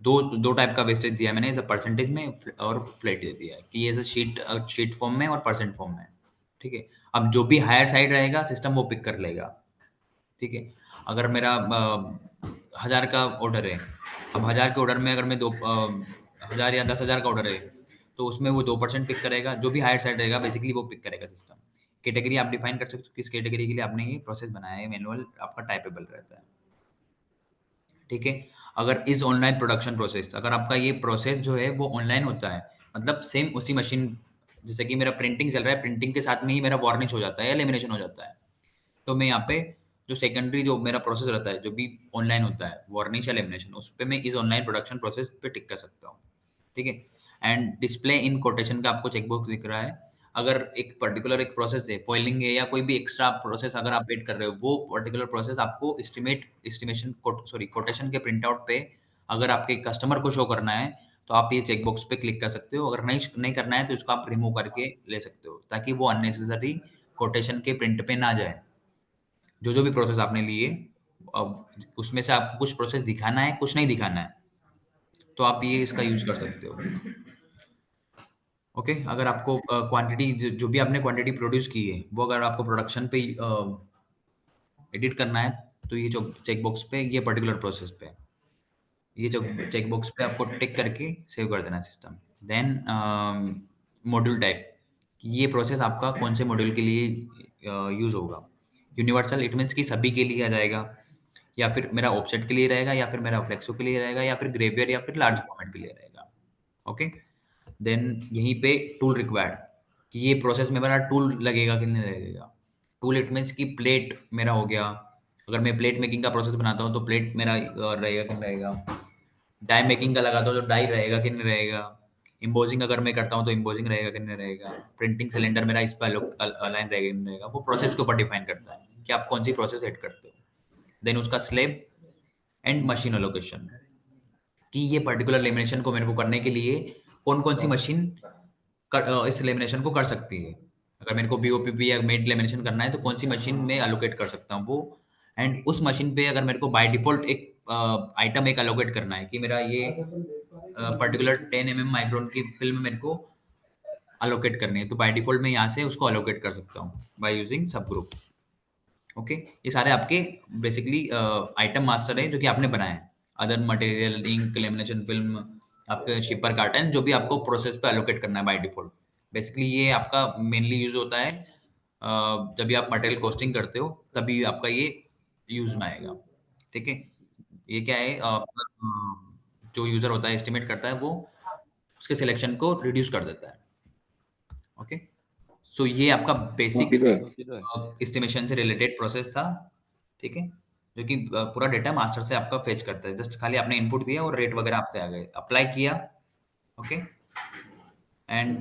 दो दो टाइप का वेस्टेज दिया मैंने, एज अ परसेंटेज में और फ्लेट दे दिया है कि एज अ शीट फॉर्म में और परसेंट फॉर्म में। ठीक है, अब जो भी हायर साइड रहेगा सिस्टम वो पिक कर लेगा। ठीक है, अगर मेरा 1000 का ऑर्डर है, अब 1000 के ऑर्डर में अगर मैं 2000 या 10,000 का ऑर्डर है, तो उसमें वो 2% पिक करेगा, जो भी हायर साइड रहेगा बेसिकली वो पिक करेगा सिस्टम। कैटेगरी आप डिफाइन कर सकते हो किस कैटेगरी के लिए आपने ये प्रोसेस बनाया है, मैनुअल आपका टाइपेबल रहता है, ठीक है। अगर इज ऑनलाइन प्रोडक्शन प्रोसेस, अगर आपका ये प्रोसेस जो है वो ऑनलाइन होता है, मतलब सेम उसी मशीन, जैसे कि मेरा प्रिंटिंग चल रहा है, प्रिंटिंग के साथ में ही मेरा वार्निश हो जाता है या लेमिनेशन हो जाता है, तो मैं यहाँ पे जो सेकेंडरी जो मेरा प्रोसेस रहता है जो भी ऑनलाइन होता है वार्निश या लेमिनेशन, उस पर मैं इज ऑनलाइन प्रोडक्शन प्रोसेस पे टिक कर सकता हूँ, ठीक है। एंड डिस्प्ले इन कोटेशन का आपको चेकबॉक्स दिख रहा है। अगर एक पर्टिकुलर एक प्रोसेस है, फॉइलिंग है या कोई भी एक्स्ट्रा प्रोसेस अगर आप ऐड कर रहे हो, वो पर्टिकुलर प्रोसेस आपको एस्टिमेशन कोटेशन के प्रिंट आउट पे अगर आपके कस्टमर को शो करना है तो आप ये चेकबॉक्स पे क्लिक कर सकते हो। अगर नहीं नहीं करना है तो इसको आप रिमूव करके ले सकते हो, ताकि वो अननेसेसरी कोटेशन के प्रिंट पे ना जाए। जो भी प्रोसेस आपने लिए, अब उसमें से आपको कुछ प्रोसेस दिखाना है, कुछ नहीं दिखाना है, तो आप ये इसका यूज कर सकते हो, ओके। अगर आपको क्वांटिटी जो भी आपने क्वांटिटी प्रोड्यूस की है वो अगर आपको प्रोडक्शन पे एडिट करना है, तो ये जो चेकबॉक्स पे ये पर्टिकुलर प्रोसेस पे ये जो चेकबॉक्स पे आपको टिक करके सेव कर देना सिस्टम। देन मॉड्यूल टाइप, ये प्रोसेस आपका कौन से मॉड्यूल के लिए यूज होगा। यूनिवर्सल इट मीन्स कि सभी के लिए आ जाएगा, या फिर मेरा ऑफसेट के लिए रहेगा, या फिर मेरा फ्लेक्सो के लिए रहेगा, या फिर ग्रेवियर या फिर लार्ज फॉर्मेट के लिए रहेगा, ओके। देन यहीं पे टूल रिक्वायर्ड, कि ये प्रोसेस में मेरा टूल लगेगा कि नहीं लगेगा। टूल इट मीन्स कि प्लेट मेरा हो गया, अगर मैं प्लेट मेकिंग का प्रोसेस बनाता हूँ तो प्लेट मेरा रहेगा कि नहीं रहेगा। डाई मेकिंग का लगाता हूँ तो डाई रहेगा कि नहीं रहेगा। इम्पोजिंग अगर मैं करता हूँ तो इम्पोजिंग रहेगा कि नहीं रहेगा। प्रिंटिंग सिलेंडर मेरा इस पर अलाइन रहेगा कि नहीं रहेगा। वो प्रोसेस के ऊपर डिफाइन करता है कि आप कौन सी प्रोसेस ऐड करते हो। देन उसका स्लेब एंड मशीन एलोकेशन, कि ये पर्टिकुलर लेमिनेशन को मेरे को करने के लिए कौन कौन सी मशीन इस लेमिनेशन को कर सकती है। अगर मेरे को बीओपीपी या मेड लेमिनेशन करना है तो कौन सी मशीन में अलोकेट कर सकता हूँ वो। एंड उस मशीन पे अगर मेरे को बाय डिफॉल्ट एक आइटम एक अलोकेट करना है कि मेरा ये पर्टिकुलर 10 mm माइक्रोन की फिल्म मेरे को अलोकेट करनी है, तो बाय डिफॉल्ट मैं यहाँ से उसको अलोकेट कर सकता हूँ बाय यूजिंग सब ग्रुप, ओके। ये सारे आपके बेसिकली आइटम मास्टर है जो कि आपने बनाए हैं। Other material, ink, lamination film, आपके शिपर कार्टन, जो भी आपको प्रोसेस पे अलोकेट करना है बाय डिफॉल्ट। बेसिकली ये आपका मेनली यूज होता है जब भी आप मटेरियल कॉस्टिंग करते हो, तभी आपका ये यूज में आएगा, ठीक है। ये क्या है जो यूजर होता है एस्टिमेट करता है, वो उसके सिलेक्शन को रिड्यूस कर देता है, ओके। सो ये आपका बेसिक एस्टिमेशन से रिलेटेड प्रोसेस था, ठीक है, जो कि पूरा डेटा मास्टर से आपका फेच करता है। जस्ट खाली आपने इनपुट दिया और रेट वगैरह आपके आ गए, अप्लाई किया, ओके। एंड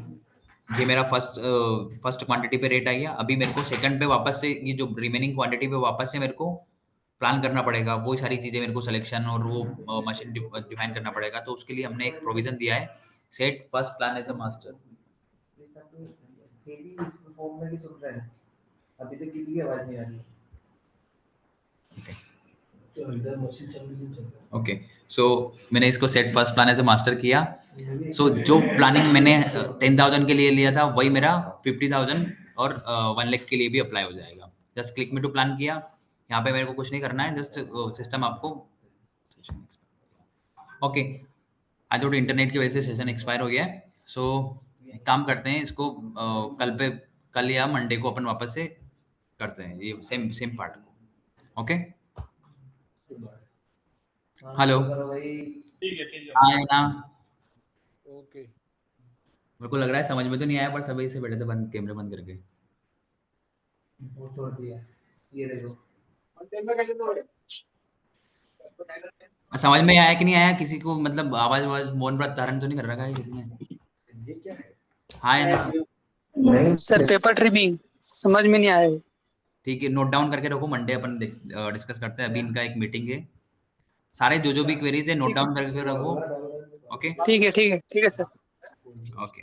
ये मेरा फर्स्ट क्वांटिटी पे रेट आ गया। अभी मेरे को सेकंड पे वापस से ये जो रिमेनिंग क्वांटिटी पे वापस से मेरे को प्लान करना पड़ेगा, वो सारी चीज़ें मेरे को सिलेक्शन और वो मशीन डिफाइन करना पड़ेगा। तो उसके लिए हमने एक प्रोविजन दिया है, set first plan as a master. अभी तक किसी की आवाज नहीं आ रही, ओके। सो मैंने इसको set first plan as a master किया। सो जो प्लानिंग मैंने 10,000 के लिए लिया था वही मेरा 50,000 और 1 लाख के लिए भी अप्लाई हो जाएगा। Just click me to plan किया, यहाँ पे मेरे को कुछ नहीं करना है, जस्ट सिस्टम आपको, ओके। आज तो इंटरनेट की वजह से सेशन एक्सपायर हो गया है। सो काम करते हैं इसको कल या मंडे को अपन वापस से करते हैं ये सेम सेम पार्ट को, ओके। हेलो, ठीक है हाँ है ना। ओके। मेरे को लग रहा है समझ में तो नहीं आया, पर सभी से बैठे थे बंद, कैमरे बंद करके। वो छोड़ दिया, ये देखो। समझ में आया कि नहीं आया किसी को, मतलब आवाज मौन व्रत धारण तो नहीं कर रखा है किसी ने? ये क्या है? हाँ है ना। सर पेपर ट्रिमिंग समझ में नहीं आया। ठीक है, नोट डाउन करके रखो, मंडे अपन डिस्कस करते हैं। अभी इनका एक मीटिंग है, सारे जो भी क्वेरीज है नोट डाउन करके रखो, ओके। ठीक है सर। ओके,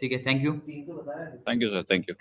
ठीक है, thank you. Thank you sir, thank you.